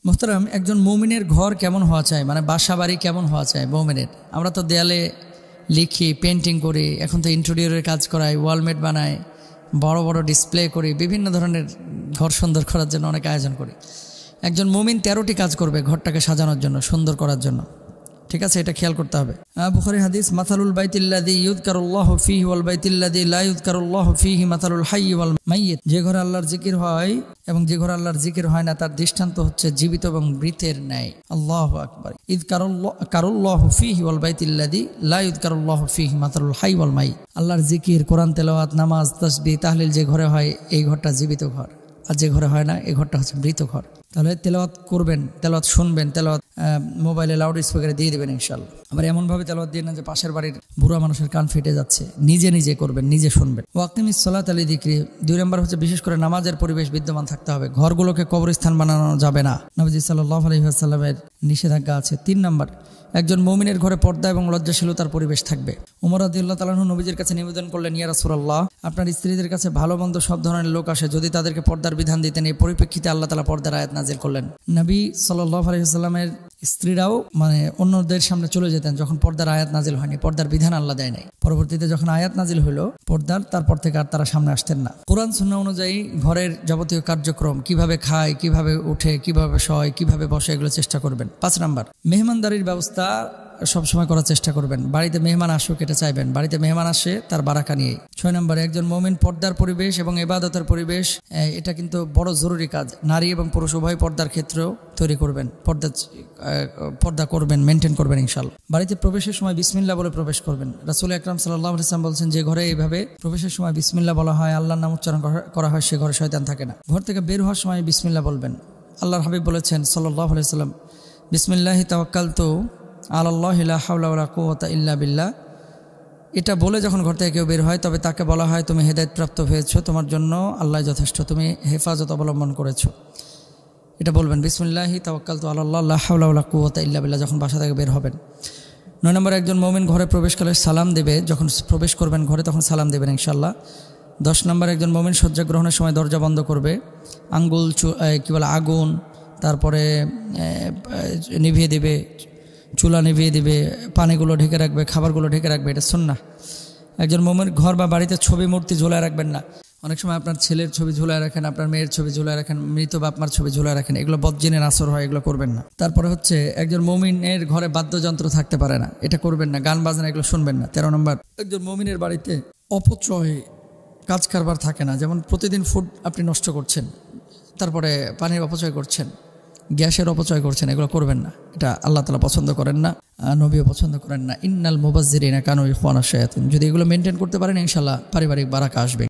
মোহতারাম, একজন মুমিনের ঘর কেমন হওয়া চাই, মানে বাসা বাড়ি কেমন হওয়া চাই মুমিনের? আমরা তো দেয়ালে লিখি, পেন্টিং করি, এখন তো ইন্টেরিয়রের কাজ করাই, ওয়ালমেট বানাই, বড় বড় ডিসপ্লে করি, বিভিন্ন ধরনের ঘর সুন্দর করার জন্য অনেক আয়োজন করি। একজন মুমিন 13টি কাজ করবে ঘরটাকে সাজানোর জন্য, সুন্দর করার জন্য। ঠিক আছে, এটা খেয়াল করতে হবে। বুখারী হাদিস, মাথালুল বাইতিল্লাযী ইউযকারুল্লাহু ফীহি ওয়াল বাইতিল্লাযী লা ইউযকারুল্লাহু ফীহি মাথালুল হাইয়্যি ওয়াল মাইয়্যিত। যে ঘরে আল্লাহর জিকির হয় এবং যে ঘরে আল্লাহর জিকির হয় না, তার দৃষ্টান্ত হচ্ছে জীবিত এবং মৃতের ন্যায়। আল্লাহু আকবার। ইযকারুল্লাহু ফীহি ওয়াল বাইতিল্লাযী লা ইউযকারুল্লাহু ফীহি মাথালুল হাইয়্যি ওয়াল মাইয়্যিত। আল্লাহর জিকির, কোরআন তেলাওয়াত, নামাজ, তাসবিহ, তাহলিল যে ঘরে হয় এই ঘরটা জীবিত ঘর, আর যে ঘরে হয় না এই ঘরটা হচ্ছে মৃত ঘর। তাহলে তেলাওয়াত করবেন, তেলাওয়াত শুনবেন, তেলাওয়াত মোবাইলে লাউড স্পিকারে দিয়ে দেবেন ইনশাআল্লাহ। আবার এমনভাবে তেলাওয়াত দিয়ে না যে পাশের বাড়ির বুড়া মানুষের কান ফেটে যাচ্ছে। নিজে নিজে করবেন, নিজে শুনবেন। ওয়াক্তিমিস সালাত লিযিকরি। 2 নম্বর হচ্ছে বিশেষ করে নামাজের পরিবেশ বিদ্যমান থাকতে হবে। ঘরগুলোকে কবরস্থান বানানো যাবে না, নবী সাল্লাল্লাহু আলাইহি ওয়াসাল্লামের নিষেধাজ্ঞা আছে। 3 নম্বর, একজন মুমিনের ঘরে পর্দা এবং লজ্জাশীলতার পরিবেশ থাকবে। ওমর রাদিয়াল্লাহু তাআলা আনহু নবীজির কাছে নিবেদন করলেন, ইয়া রাসূলুল্লাহ, আপনার স্ত্রীদের কাছে ভালো মন্দ সব ধরনের লোক আসে, যদি তাদেরকে পর্দার বিধান দিতেন। এই পরিপ্রেক্ষিতে আল্লাহ তাআলা পর্দার আয়াত নাযিল করলেন। নবী সাল্লাল্লাহু আলাইহি ওয়াসাল্লামের স্ত্রীরাও অন্যদের সামনে চলে যেতেন যখন পর্দার আয়াত নাজিল হয়নি, পর্দার বিধান আল্লাহ দেয় নাই। পরবর্তীতে যখন আয়াত নাজিল হলো পর্দার, তারপর থেকে আর তারা সামনে আসতেন না। কোরআন সুন্নাহ অনুযায়ী ঘরের যাবতীয় কার্যক্রম, কিভাবে খায়, কিভাবে উঠে, কিভাবে শয়, কিভাবে বসে, এগুলো চেষ্টা করবেন। 5 নম্বর, মেহমানদারির ব্যবস্থা সবসময় করার চেষ্টা করবেন। বাড়িতে মেহমান আসুক এটা চাইবেন, বাড়িতে মেহমান আসে তার বারাকা নিয়ে। 6 নম্বরে, একজন মুমিন পর্দার পরিবেশ এবং ইবাদতের পরিবেশ, এটা কিন্তু বড় জরুরি কাজ। নারী এবং পুরুষ উভয় পর্দার ক্ষেত্রেও তৈরি করবেন, পর্দা করবেন, মেনটেন করবেন ইনশাআল্লাহ। বাড়িতে প্রবেশের সময় বিসমিল্লাহ বলে প্রবেশ করবেন। রাসূল আকরাম সাল্লাল্লাহু আলাইহি ওয়াসাল্লাম বলছেন, যে ঘরে এইভাবে প্রবেশের সময় বিসমিল্লাহ বলা হয়, আল্লাহর নাম উচ্চারণ করা হয়, সে ঘরে শয়তান থাকে না। ঘর থেকে বের হওয়ার সময় বিসমিল্লাহ বলবেন। আল্লাহর হাবিব বলেছেন সাল্লাল্লাহু আলাইহি ওয়াসাল্লাম, বিসমিল্লাহি তাওয়াক্কালতু আলাল্লাহি লা হাওলা ওয়ালা কুওয়াতা ইল্লা বিল্লাহ। এটা বলে যখন ঘর থেকে কেউ বের হয়, তবে তাকে বলা হয়, তুমি হেদায়েতপ্রাপ্ত হয়েছো, তোমার জন্য আল্লাহ যথেষ্ট, তুমি হেফাজত অবলম্বন করেছো। এটা বলবেন, বিসমিল্লাহি তাওয়াক্কালতু আলাল্লাহ লা হাওলা ওয়ালা কুওয়াতা ইল্লা বিল্লাহ, যখন বাসা থেকে বের হবেন। 9 নম্বর, একজন মুমিন ঘরে প্রবেশকালে সালাম দেবে। যখন প্রবেশ করবেন ঘরে তখন সালাম দেবেন ইনশাআল্লাহ। 10 নম্বর, একজন মুমিন শয্যা গ্রহণের সময় দরজা বন্ধ করবে। আগুন, তারপরে নিভিয়ে দেবে, চুলা নিভিয়ে দিবে, পানিগুলো ঢেকে রাখবে, খাবারগুলো ঢেকে রাখবে, এটা সুন্নাহ। একজন মুমিন ঘর বা বাড়িতে ছবি মূর্তি ঝুলায় রাখবেন না। অনেক সময় আপনার ছেলের ছবি ঝুলায় রাখেন, আপনার মেয়ের ছবি ঝুলায় রাখেন, মৃত বাপমার ছবি ঝুলায় রাখেন, এগুলো বদজিনের আসর হয়, এগুলো করবেন না। তারপরে হচ্ছে একজন মুমিনের ঘরে বাদ্যযন্ত্র থাকতে পারে না, এটা করবেন না। গান বাজনা এগুলো শুনবেন না। 13 নম্বর, একজন মুমিনের বাড়িতে অপচয় কাজ কারবার থাকে না। যেমন প্রতিদিন ফুড আপনি নষ্ট করছেন, তারপরে পানির অপচয় করছেন, গ্যাসের অপচয় করছেন, এগুলো করবেন না। এটা আল্লাহ তাআলা পছন্দ করেন না, নবীও পছন্দ করেন না। ইন্নাল মুবাজ্জিরিনা কানু ইখওয়ানাশ শায়াতিন। যদি এগুলো মেনটেন করতে পারেন ইনশাআল্লাহ পারিবারিক বারাকা আসবে।